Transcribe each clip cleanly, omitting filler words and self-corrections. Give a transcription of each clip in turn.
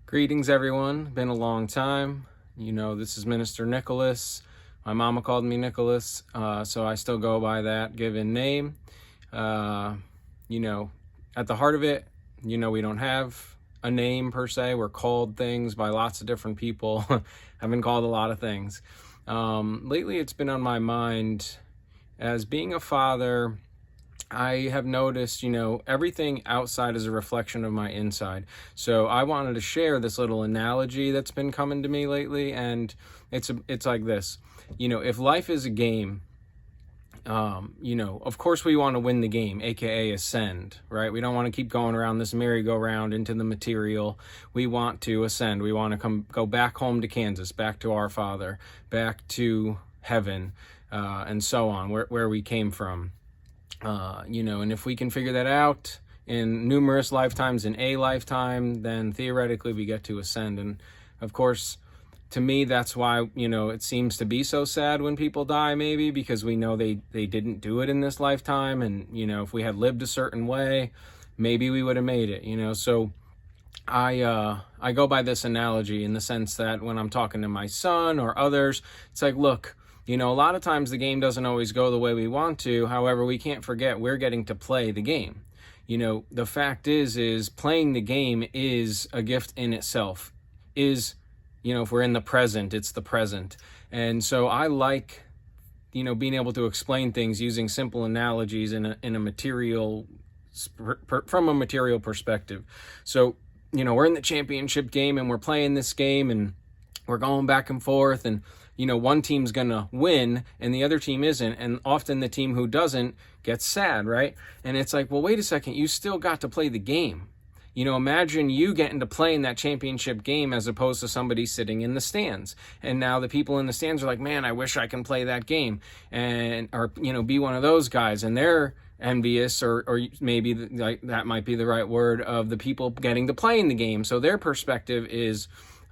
Greetings, everyone. Been a long time. This is Minister Nicholas. My mama called me Nicholas, so I still go by that given name. At the heart of it, we don't have a name per se. We're called things by lots of different people. I've been called a lot of things. Lately, it's been on my mind as being a father. I have noticed, everything outside is a reflection of my inside. So I wanted to share this little analogy that's been coming to me lately, and it's like this. If life is a game, of course we want to win the game, aka ascend, right? We don't want to keep going around this merry-go-round into the material. We want to ascend. We want to go back home to Kansas, back to our Father, back to heaven, and so on, where we came from. And if we can figure that out in numerous lifetimes in a lifetime, then theoretically we get to ascend. And of course, to me, that's why, it seems to be so sad when people die, maybe because we know they didn't do it in this lifetime. And, if we had lived a certain way, maybe we would have made it, so I go by this analogy in the sense that when I'm talking to my son or others, it's like, look, a lot of times the game doesn't always go the way we want to. However, we can't forget we're getting to play the game. The fact is playing the game is a gift in itself. If we're in the present, it's the present. And so I like, being able to explain things using simple analogies in a material, from a material perspective. So, we're in the championship game and we're playing this game and we're going back and forth, and one team's gonna win and the other team isn't, and often the team who doesn't gets sad, right? And it's like, well, wait a second, you still got to play the game. Imagine you getting to play in that championship game as opposed to somebody sitting in the stands. And now the people in the stands are like, man, I wish I can play that game, or be one of those guys, and they're envious, or maybe like that might be the right word, of the people getting to play in the game. So their perspective is,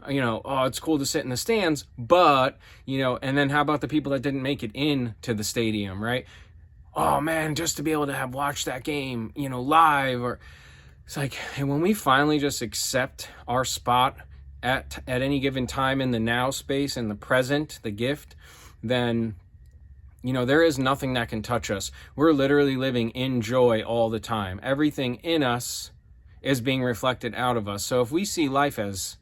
oh, it's cool to sit in the stands, but, and then how about the people that didn't make it into the stadium, right? Oh man, just to be able to have watched that game, live. Or it's like, and when we finally just accept our spot at any given time in the now space, in the present, the gift, then, there is nothing that can touch us. We're literally living in joy all the time. Everything in us is being reflected out of us. So if we see life as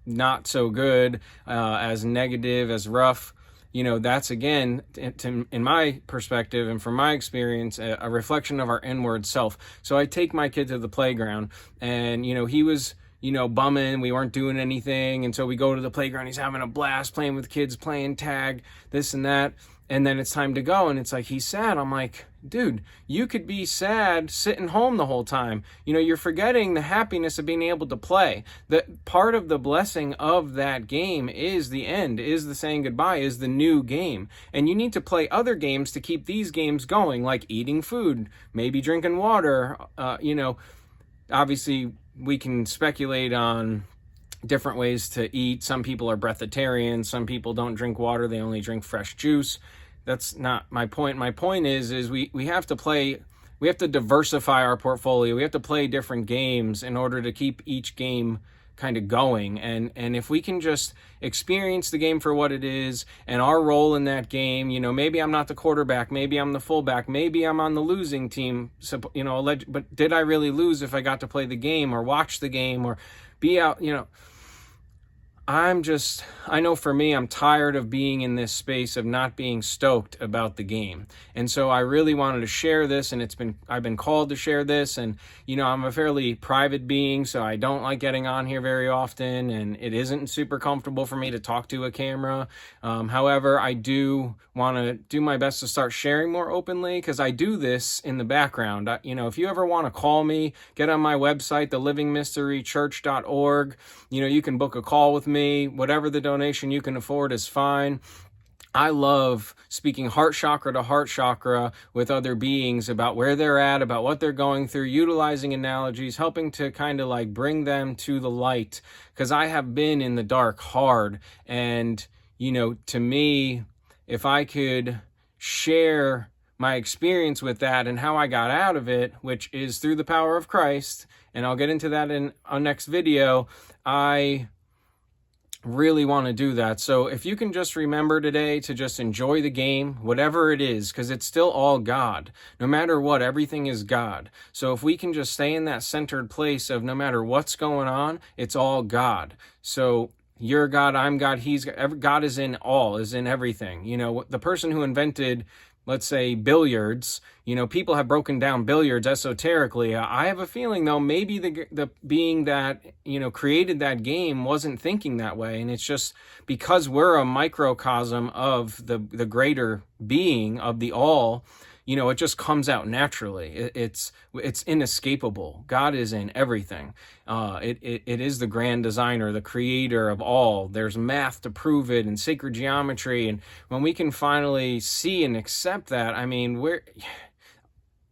not so good, as negative, as rough, that's again, in my perspective and from my experience, a reflection of our inward self. So I take my kid to the playground, and he was bumming, we weren't doing anything, and so we go to the playground, he's having a blast playing with kids, playing tag, this and that, and then it's time to go, and it's like, he's sad. I'm like, dude, you could be sad sitting home the whole time. You're forgetting the happiness of being able to play. That part of the blessing of that game is the end, is the saying goodbye, is the new game. And you need to play other games to keep these games going, like eating food, maybe drinking water. Obviously, we can speculate on different ways to eat. Some people are breatharians. Some people don't drink water. They only drink fresh juice. That's not my point. My point is we have to play, we have to diversify our portfolio. We have to play different games in order to keep each game kind of going. And if we can just experience the game for what it is and our role in that game, maybe I'm not the quarterback, maybe I'm the fullback, maybe I'm on the losing team, but did I really lose if I got to play the game or watch the game or be out, I know for me, I'm tired of being in this space of not being stoked about the game. And so I really wanted to share this, and I've been called to share this, and, I'm a fairly private being, so I don't like getting on here very often, and it isn't super comfortable for me to talk to a camera. However, I do want to do my best to start sharing more openly, because I do this in the background. If you ever want to call me, get on my website, thelivingmysterychurch.org. You can book a call with me. Whatever the donation you can afford is fine. I love speaking heart chakra to heart chakra with other beings about where they're at, about what they're going through, utilizing analogies, helping to kind of like bring them to the light, because I have been in the dark hard. And, to me, if I could share my experience with that and how I got out of it, which is through the power of Christ, and I'll get into that in a next video, I really want to do that. So if you can just remember today to just enjoy the game, whatever it is, because it's still all God. No matter what, everything is God. So if we can just stay in that centered place of no matter what's going on, it's all God. So you're God, I'm God, he's God. God is in all, is in everything. You know, the person who invented, let's say, billiards, you know, people have broken down billiards esoterically. I have a feeling, though, maybe the being that, you know, created that game wasn't thinking that way. And it's just because we're a microcosm of the greater being of the all, you know, it just comes out naturally. It's inescapable. God is in everything. It is the grand designer, the creator of all. There's math to prove it and sacred geometry. And when we can finally see and accept that, I mean,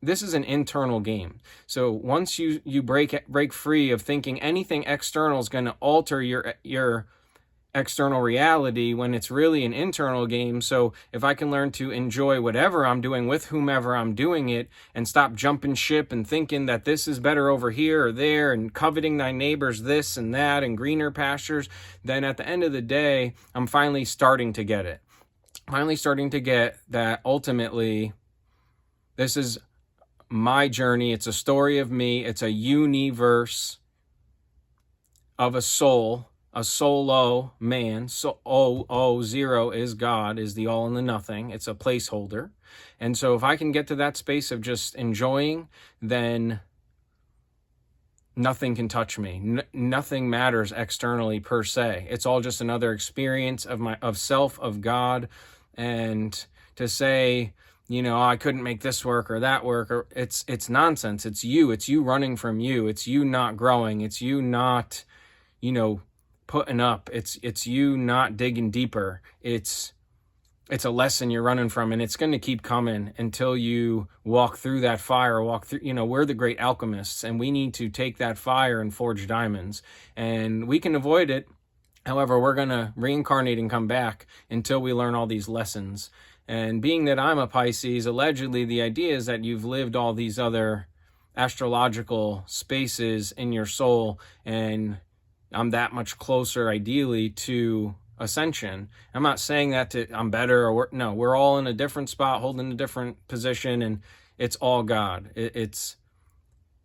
this is an internal game. So once you break free of thinking anything external is going to alter your external reality, when it's really an internal game. So if I can learn to enjoy whatever I'm doing with whomever I'm doing it, and stop jumping ship and thinking that this is better over here or there, and coveting thy neighbor's this and that and greener pastures, then at the end of the day, I'm finally starting to get it. Finally starting to get that ultimately this is my journey. It's a story of me. It's a universe of a soul, a solo man. So zero is God, is the all and the nothing. It's a placeholder. And so if I can get to that space of just enjoying, then nothing can touch me. Nothing matters externally per se. It's all just another experience of self, of God. And to say, you know, I couldn't make this work or that work, or it's nonsense. It's you running from you. It's you not growing. It's you not, you know, putting up. It's you not digging deeper. It's a lesson you're running from, and it's going to keep coming until you walk through that fire, you know, we're the great alchemists, and we need to take that fire and forge diamonds, and we can avoid it. However, we're going to reincarnate and come back until we learn all these lessons. And being that I'm a Pisces, allegedly the idea is that you've lived all these other astrological spaces in your soul, and I'm that much closer, ideally, to ascension. I'm not saying that I'm better, or no, we're all in a different spot, holding a different position, and it's all God.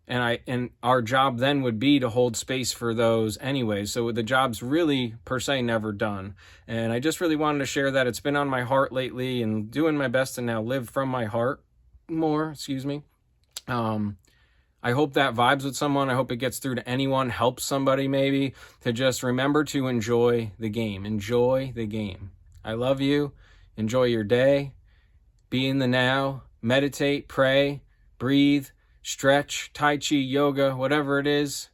And our job then would be to hold space for those anyway. So the job's really per se never done. And I just really wanted to share that. It's been on my heart lately, and doing my best to now live from my heart more. I hope that vibes with someone. I hope it gets through to anyone, helps somebody maybe, to just remember to enjoy the game. Enjoy the game. I love you. Enjoy your day. Be in the now. Meditate, pray, breathe, stretch, Tai Chi, yoga, whatever it is.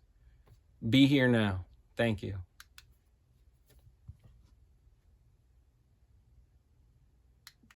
Be here now. Thank you.